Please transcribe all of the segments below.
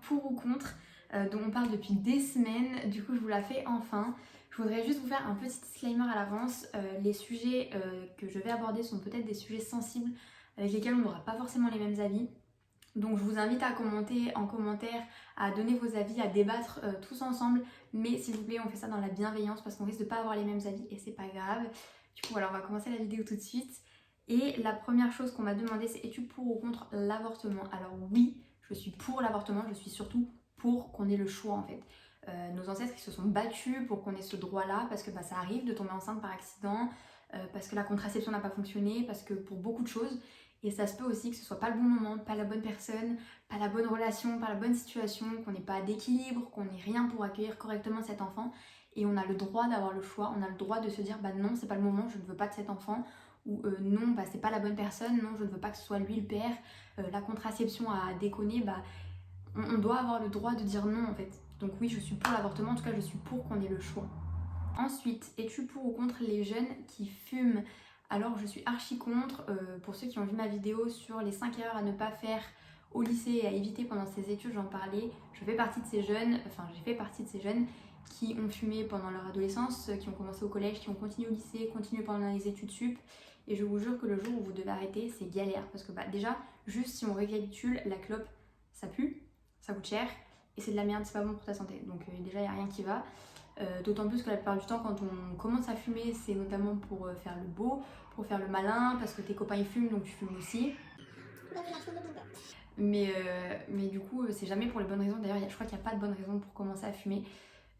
pour ou contre dont on parle depuis des semaines. Du coup, je vous la fais enfin. Je voudrais juste vous faire un petit disclaimer à l'avance. Les sujets que je vais aborder sont peut-être des sujets sensibles avec lesquels on n'aura pas forcément les mêmes avis. Donc je vous invite à commenter en commentaire, à donner vos avis, à débattre tous ensemble. Mais s'il vous plaît, on fait ça dans la bienveillance parce qu'on risque de pas avoir les mêmes avis et c'est pas grave. Du coup, voilà, on va commencer la vidéo tout de suite. Et la première chose qu'on m'a demandé, c'est es-tu pour ou contre l'avortement? Alors oui, je suis pour l'avortement, je suis surtout pour qu'on ait le choix en fait. Nos ancêtres ils se sont battus pour qu'on ait ce droit-là parce que ça arrive de tomber enceinte par accident, parce que la contraception n'a pas fonctionné, parce que pour beaucoup de choses. Et ça se peut aussi que ce soit pas le bon moment, pas la bonne personne, pas la bonne relation, pas la bonne situation, qu'on n'ait pas d'équilibre, qu'on n'ait rien pour accueillir correctement cet enfant. Et on a le droit d'avoir le choix, on a le droit de se dire bah non, c'est pas le moment, je ne veux pas de cet enfant. Ou non, bah c'est pas la bonne personne, non, je ne veux pas que ce soit lui le père, la contraception a déconné, bah on doit avoir le droit de dire non en fait. Donc oui, je suis pour l'avortement, en tout cas je suis pour qu'on ait le choix. Ensuite, es-tu pour ou contre les jeunes qui fument? Alors je suis archi contre, pour ceux qui ont vu ma vidéo sur les 5 erreurs à ne pas faire au lycée et à éviter pendant ses études, j'en parlais. J'ai fait partie de ces jeunes qui ont fumé pendant leur adolescence, qui ont commencé au collège, qui ont continué au lycée, continué pendant les études sup. Et je vous jure que le jour où vous devez arrêter, c'est galère. Parce que déjà, juste si on récapitule, la clope, ça pue, ça coûte cher, et c'est de la merde, c'est pas bon pour ta santé. Donc déjà, il n'y a rien qui va. D'autant plus que la plupart du temps, quand on commence à fumer, c'est notamment pour faire le beau, pour faire le malin, parce que tes copains ils fument, donc tu fumes aussi. Mais du coup, c'est jamais pour les bonnes raisons. D'ailleurs, je crois qu'il n'y a pas de bonne raison pour commencer à fumer.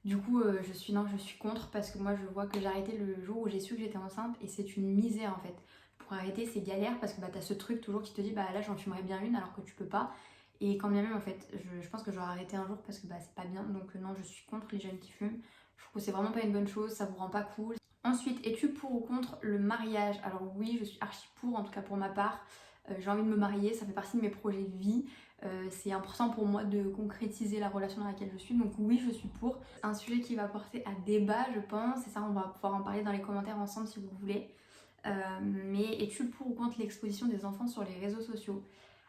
Du coup, je suis contre parce que moi, je vois que j'ai arrêté le jour où j'ai su que j'étais enceinte et c'est une misère en fait. Pour arrêter, c'est galère parce que t'as ce truc toujours qui te dit bah là, j'en fumerais bien une alors que tu peux pas. Et quand bien même, en fait, je pense que j'aurais arrêté un jour parce que c'est pas bien. Donc, non, je suis contre les jeunes qui fument. Je trouve que c'est vraiment pas une bonne chose, ça vous rend pas cool. Ensuite, es-tu pour ou contre le mariage? Alors, oui, je suis archi pour, en tout cas pour ma part. J'ai envie de me marier, ça fait partie de mes projets de vie. C'est important pour moi de concrétiser la relation dans laquelle je suis, donc oui, je suis pour. C'est un sujet qui va porter à débat, je pense, et ça, on va pouvoir en parler dans les commentaires ensemble si vous voulez. Mais es-tu pour ou contre l'exposition des enfants sur les réseaux sociaux?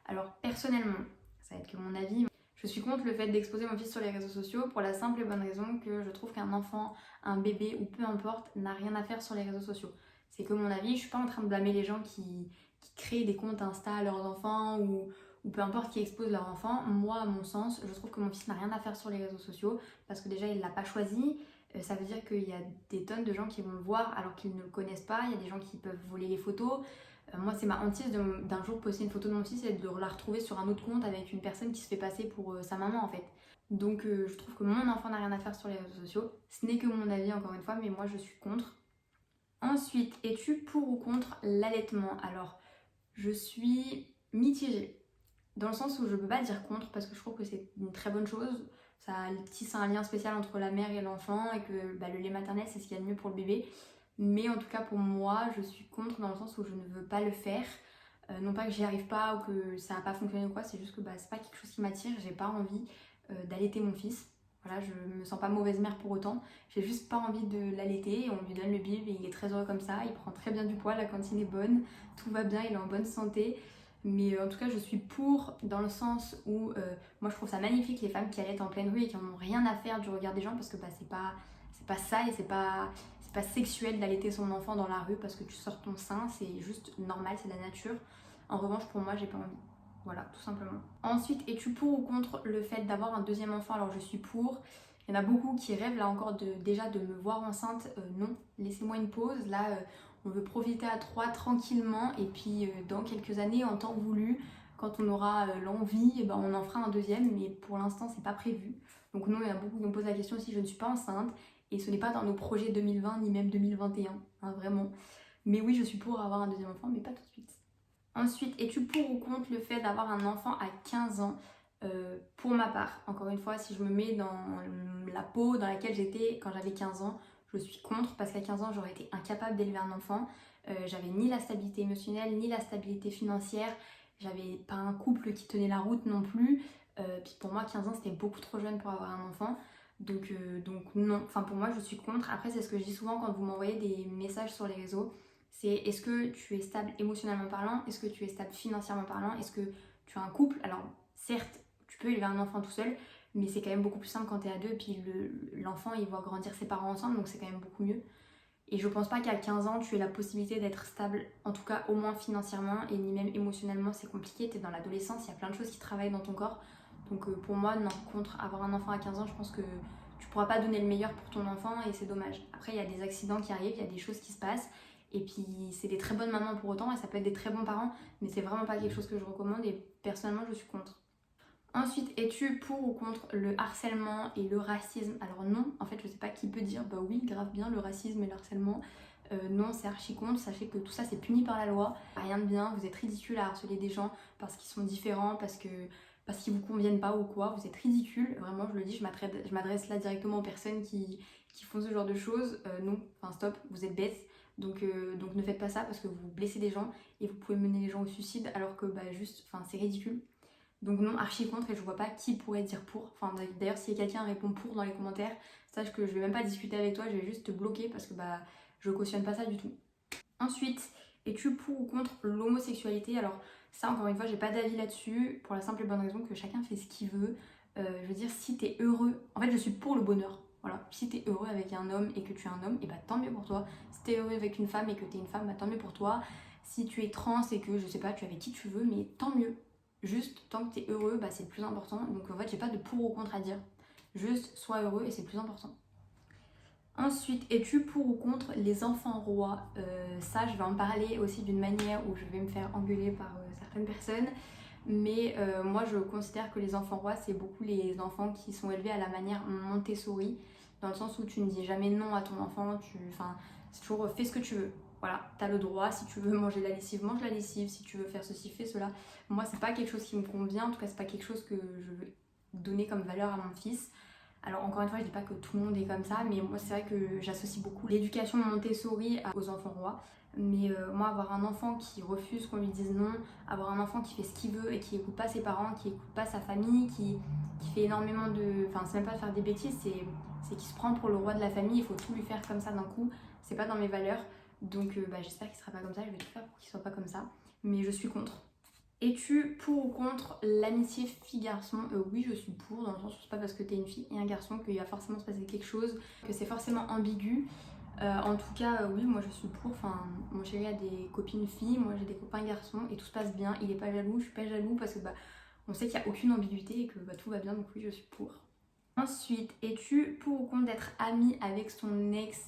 Alors, personnellement, ça va être que mon avis, je suis contre le fait d'exposer mon fils sur les réseaux sociaux pour la simple et bonne raison que je trouve qu'un enfant, un bébé ou peu importe n'a rien à faire sur les réseaux sociaux. C'est que mon avis, je suis pas en train de blâmer les gens qui créent des comptes Insta à leurs enfants ou peu importe qui exposent leur enfant. Moi, à mon sens, je trouve que mon fils n'a rien à faire sur les réseaux sociaux parce que déjà il l'a pas choisi. Ça veut dire qu'il y a des tonnes de gens qui vont le voir alors qu'ils ne le connaissent pas. Il y a des gens qui peuvent voler les photos. Moi, c'est ma hantise d'un jour poster une photo de mon fils et de la retrouver sur un autre compte avec une personne qui se fait passer pour sa maman en fait. Donc je trouve que mon enfant n'a rien à faire sur les réseaux sociaux. Ce n'est que mon avis encore une fois, mais moi je suis contre. Ensuite, es-tu pour ou contre l'allaitement? Alors, je suis mitigée. Dans le sens où je peux pas dire contre parce que je trouve que c'est une très bonne chose. Ça tisse un lien spécial entre la mère et l'enfant et que le lait maternel c'est ce qu'il y a de mieux pour le bébé. Mais en tout cas pour moi je suis contre dans le sens où je ne veux pas le faire. Non pas que j'y arrive pas ou que ça n'a pas fonctionné ou quoi, c'est juste que c'est pas quelque chose qui m'attire. J'ai pas envie d'allaiter mon fils. Voilà, je me sens pas mauvaise mère pour autant. J'ai juste pas envie de l'allaiter et on lui donne le bib et il est très heureux comme ça. Il prend très bien du poids, la cantine est bonne, tout va bien, il est en bonne santé. Mais en tout cas, je suis pour dans le sens où moi je trouve ça magnifique les femmes qui allaitent en pleine rue et qui n'en ont rien à faire du regard des gens parce que c'est pas sale et c'est pas sexuel d'allaiter son enfant dans la rue parce que tu sors ton sein, c'est juste normal, c'est la nature. En revanche, pour moi, j'ai pas envie. Voilà, tout simplement. Ensuite, es-tu pour ou contre le fait d'avoir un deuxième enfant? Alors je suis pour. Il y en a beaucoup qui rêvent là encore déjà de me voir enceinte. Non, laissez-moi une pause. Là, on veut profiter à 3 tranquillement et puis dans quelques années, en temps voulu, quand on aura l'envie, on en fera un deuxième. Mais pour l'instant, c'est pas prévu. Donc non, il y en a beaucoup qui me posent la question si je ne suis pas enceinte. Et ce n'est pas dans nos projets 2020 ni même 2021, hein, vraiment. Mais oui, je suis pour avoir un deuxième enfant, mais pas tout de suite. Ensuite, es-tu pour ou contre le fait d'avoir un enfant à 15 ans? Pour ma part, encore une fois, si je me mets dans la peau dans laquelle j'étais quand j'avais 15 ans, je suis contre parce qu'à 15 ans, j'aurais été incapable d'élever un enfant. J'avais ni la stabilité émotionnelle, ni la stabilité financière. J'avais pas un couple qui tenait la route non plus. Puis pour moi, 15 ans, c'était beaucoup trop jeune pour avoir un enfant. Donc non, enfin pour moi, je suis contre. Après, c'est ce que je dis souvent quand vous m'envoyez des messages sur les réseaux. C'est est-ce que tu es stable émotionnellement parlant? Est-ce que tu es stable financièrement parlant? Est-ce que tu as un couple? Alors certes, tu peux élever un enfant tout seul, mais c'est quand même beaucoup plus simple quand t'es à deux, et puis l'enfant il voit grandir ses parents ensemble, donc c'est quand même beaucoup mieux. Et je pense pas qu'à 15 ans tu aies la possibilité d'être stable, en tout cas au moins financièrement, et ni même émotionnellement, c'est compliqué, t'es dans l'adolescence, il y a plein de choses qui travaillent dans ton corps. Donc pour moi, non, contre avoir un enfant à 15 ans, je pense que tu pourras pas donner le meilleur pour ton enfant et c'est dommage. Après, il y a des accidents qui arrivent, il y a des choses qui se passent, et puis c'est des très bonnes mamans pour autant, et ça peut être des très bons parents, mais c'est vraiment pas quelque chose que je recommande, et personnellement, je suis contre. Ensuite, es-tu pour ou contre le harcèlement et le racisme? Alors non, en fait, je sais pas qui peut dire bah oui, grave bien le racisme et le harcèlement. Non, c'est archi contre. Sachez que tout ça c'est puni par la loi. Rien de bien, vous êtes ridicule à harceler des gens parce qu'ils sont différents, parce qu'ils vous conviennent pas ou quoi. Vous êtes ridicule. Vraiment, je le dis, je m'adresse là directement aux personnes qui font ce genre de choses. Non, enfin stop, vous êtes bêtes. Donc ne faites pas ça parce que vous blessez des gens et vous pouvez mener les gens au suicide alors que bah juste, enfin c'est ridicule. Donc non, archi contre et je vois pas qui pourrait dire pour. Enfin d'ailleurs si quelqu'un répond pour dans les commentaires, sache que je vais même pas discuter avec toi, je vais juste te bloquer parce que bah je cautionne pas ça du tout. Ensuite, es-tu pour ou contre l'homosexualité? Alors ça encore une fois j'ai pas d'avis là-dessus pour la simple et bonne raison que chacun fait ce qu'il veut. Je veux dire si t'es heureux, en fait je suis pour le bonheur. Voilà, si t'es heureux avec un homme et que tu es un homme, et bah tant mieux pour toi. Si t'es heureux avec une femme et que t'es une femme, bah tant mieux pour toi. Si tu es trans et que je sais pas, tu es avec qui tu veux, mais tant mieux. Juste, tant que tu es heureux, bah, c'est le plus important. Donc en fait, j'ai pas de pour ou contre à dire. Juste, sois heureux et c'est le plus important. Ensuite, es-tu pour ou contre les enfants rois? Ça, je vais en parler aussi d'une manière où je vais me faire engueuler par certaines personnes. Mais moi, je considère que les enfants rois, c'est beaucoup les enfants qui sont élevés à la manière Montessori. Dans le sens où tu ne dis jamais non à ton enfant. Enfin, c'est toujours fais ce que tu veux. Voilà, t'as le droit, si tu veux manger la lessive, mange la lessive, si tu veux faire ceci, fais cela. Moi, c'est pas quelque chose qui me convient, en tout cas, c'est pas quelque chose que je veux donner comme valeur à mon fils. Alors, encore une fois, je dis pas que tout le monde est comme ça, mais moi, c'est vrai que j'associe beaucoup l'éducation Montessori aux enfants rois. Mais moi, avoir un enfant qui refuse qu'on lui dise non, avoir un enfant qui fait ce qu'il veut et qui écoute pas ses parents, qui écoute pas sa famille, qui fait énormément de. Enfin, c'est même pas de faire des bêtises, c'est qu'il se prend pour le roi de la famille, il faut tout lui faire comme ça d'un coup, c'est pas dans mes valeurs. Donc bah, j'espère qu'il sera pas comme ça, je vais tout faire pour qu'il soit pas comme ça. Mais je suis contre. Es-tu pour ou contre l'amitié fille-garçon? Oui, je suis pour, dans le sens où c'est pas parce que t'es une fille et un garçon qu'il va forcément se passer quelque chose, que c'est forcément ambigu. En tout cas, oui, moi je suis pour. Enfin, mon chéri a des copines filles, moi j'ai des copains garçons et tout se passe bien. Il est pas jaloux, je suis pas jaloux parce que bah, on sait qu'il n'y a aucune ambiguïté et que bah, tout va bien, donc oui, je suis pour. Ensuite, es-tu pour ou contre d'être amie avec son ex?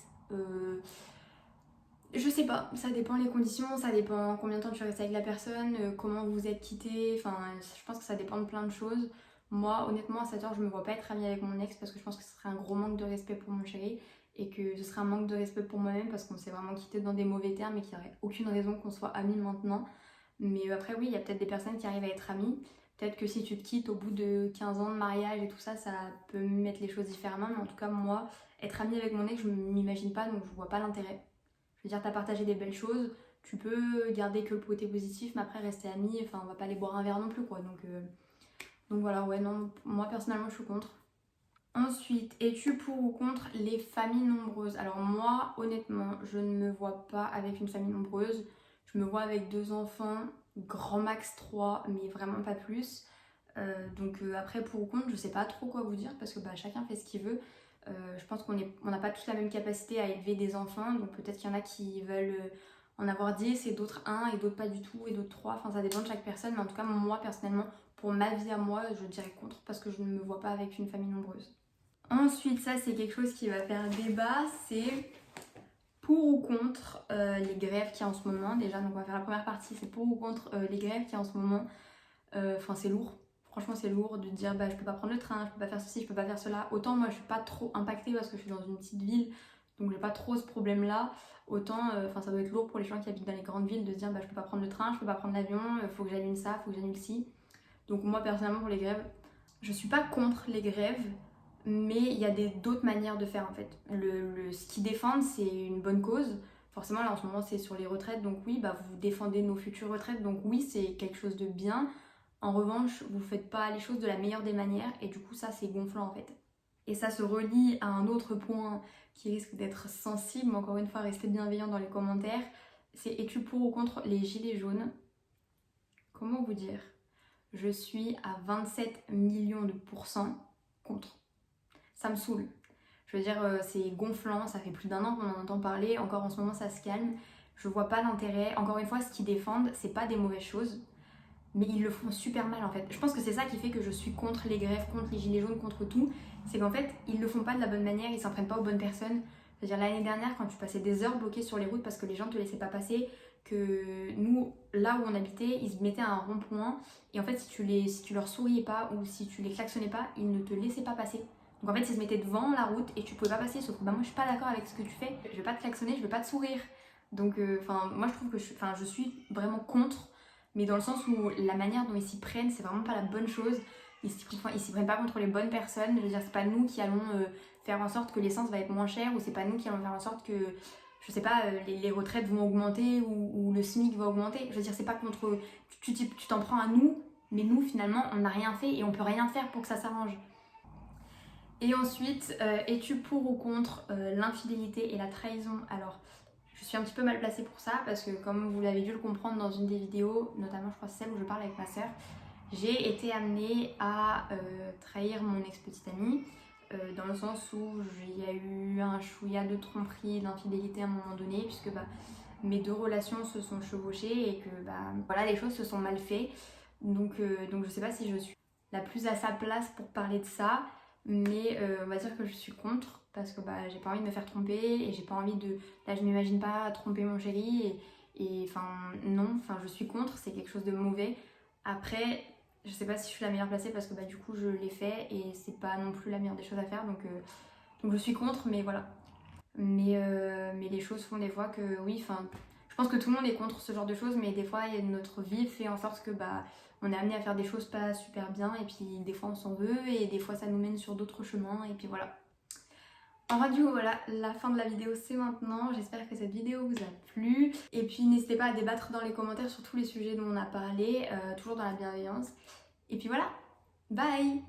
Je sais pas, ça dépend les conditions, ça dépend combien de temps tu restes avec la personne, comment vous êtes quittés, enfin je pense que ça dépend de plein de choses. Moi honnêtement à cette heure je me vois pas être amie avec mon ex parce que je pense que ce serait un gros manque de respect pour mon chéri et que ce serait un manque de respect pour moi-même parce qu'on s'est vraiment quitté dans des mauvais termes et qu'il n'y aurait aucune raison qu'on soit amis maintenant. Mais après oui, il y a peut-être des personnes qui arrivent à être amies. Peut-être que si tu te quittes au bout de 15 ans de mariage et tout ça, ça peut mettre les choses différemment. Mais en tout cas moi, être amie avec mon ex, je m'imagine pas donc je vois pas l'intérêt. Je veux dire, t'as partagé des belles choses, tu peux garder que le côté positif, mais après rester amis, enfin on va pas aller boire un verre non plus quoi. Donc voilà, ouais, non, moi personnellement je suis contre. Ensuite, es-tu pour ou contre les familles nombreuses? Alors moi, honnêtement, je ne me vois pas avec une famille nombreuse. Je me vois avec 2 enfants, grand max 3, mais vraiment pas plus. Après pour ou contre, je sais pas trop quoi vous dire parce que bah, chacun fait ce qu'il veut. Je pense on n'a pas tous la même capacité à élever des enfants, donc peut-être qu'il y en a qui veulent en avoir 10 et d'autres un et d'autres pas du tout et d'autres 3. Enfin ça dépend de chaque personne, mais en tout cas moi personnellement, pour ma vie à moi, je dirais contre parce que je ne me vois pas avec une famille nombreuse. Ensuite, ça c'est quelque chose qui va faire débat, c'est pour ou contre les grèves qu'il y a en ce moment. Déjà, donc on va faire la première partie, c'est pour ou contre les grèves qu'il y a en ce moment. Enfin, c'est lourd. Franchement, c'est lourd de dire bah je peux pas prendre le train, je peux pas faire ceci, je peux pas faire cela. Autant moi je suis pas trop impactée parce que je suis dans une petite ville, donc j'ai pas trop ce problème là. Autant, ça doit être lourd pour les gens qui habitent dans les grandes villes de se dire bah je peux pas prendre le train, je peux pas prendre l'avion, faut que j'annule ça, faut que j'annule ci. Donc moi personnellement pour les grèves, je suis pas contre les grèves, mais il y a d'autres manières de faire en fait. Ce qu'ils défendent c'est une bonne cause. Forcément là en ce moment c'est sur les retraites, donc oui bah vous défendez nos futures retraites, donc oui c'est quelque chose de bien. En revanche, vous faites pas les choses de la meilleure des manières et du coup ça c'est gonflant en fait. Et ça se relie à un autre point qui risque d'être sensible, mais encore une fois restez bienveillant dans les commentaires. C'est es-tu pour ou contre les gilets jaunes? Comment vous dire? je suis à 27 millions de pourcents contre. Ça me saoule. Je veux dire, c'est gonflant, ça fait plus d'1 an qu'on en entend parler, encore en ce moment ça se calme. Je vois pas d'intérêt. Encore une fois, ce qu'ils défendent, c'est pas des mauvaises choses, mais ils le font super mal en fait. Je pense que c'est ça qui fait que je suis contre les grèves, contre les gilets jaunes, contre tout. C'est qu'en fait, ils le font pas de la bonne manière, ils s'en prennent pas aux bonnes personnes. Je veux dire, l'année dernière, quand tu passais des heures bloquées sur les routes parce que les gens te laissaient pas passer, que nous, là où on habitait, ils se mettaient à un rond-point et en fait, si tu leur souriais pas ou si tu les klaxonnais pas, ils ne te laissaient pas passer. Donc en fait, ils se mettaient devant la route et tu pouvais pas passer. Sauf que bah, moi, je suis pas d'accord avec ce que tu fais. Je vais pas te klaxonner, je vais pas te sourire. Donc, moi, je trouve que je suis vraiment contre, mais dans le sens où la manière dont ils s'y prennent, c'est vraiment pas la bonne chose. Ils s'y prennent pas contre les bonnes personnes. Je veux dire, c'est pas nous qui allons faire en sorte que l'essence va être moins chère, ou c'est pas nous qui allons faire en sorte que, je sais pas, les retraites vont augmenter ou le SMIC va augmenter. Je veux dire, c'est pas contre. Tu t'en prends à nous, mais nous, finalement, on n'a rien fait et on peut rien faire pour que ça s'arrange. Et ensuite, es-tu pour ou contre l'infidélité et la trahison? Alors, je suis un petit peu mal placée pour ça parce que comme vous l'avez dû le comprendre dans une des vidéos, notamment je crois celle où je parle avec ma soeur, j'ai été amenée à trahir mon ex-petite amie dans le sens où il y a eu un chouïa de tromperie, d'infidélité à un moment donné puisque bah, mes 2 relations se sont chevauchées et que bah, voilà, les choses se sont mal faites. Donc je sais pas si je suis la plus à sa place pour parler de ça, mais on va dire que je suis contre parce que bah, j'ai pas envie de me faire tromper et j'ai pas envie de... Là je m'imagine pas tromper mon chéri et enfin non, enfin je suis contre, c'est quelque chose de mauvais. Après, je sais pas si je suis la meilleure placée parce que bah, du coup je l'ai fait et c'est pas non plus la meilleure des choses à faire, donc je suis contre, mais voilà. Mais les choses font des fois que oui, enfin, je pense que tout le monde est contre ce genre de choses, mais des fois notre vie fait en sorte que bah on est amené à faire des choses pas super bien et puis des fois on s'en veut et des fois ça nous mène sur d'autres chemins et puis voilà. Enfin du coup voilà, la fin de la vidéo c'est maintenant, j'espère que cette vidéo vous a plu et puis n'hésitez pas à débattre dans les commentaires sur tous les sujets dont on a parlé, toujours dans la bienveillance. Et puis voilà, bye!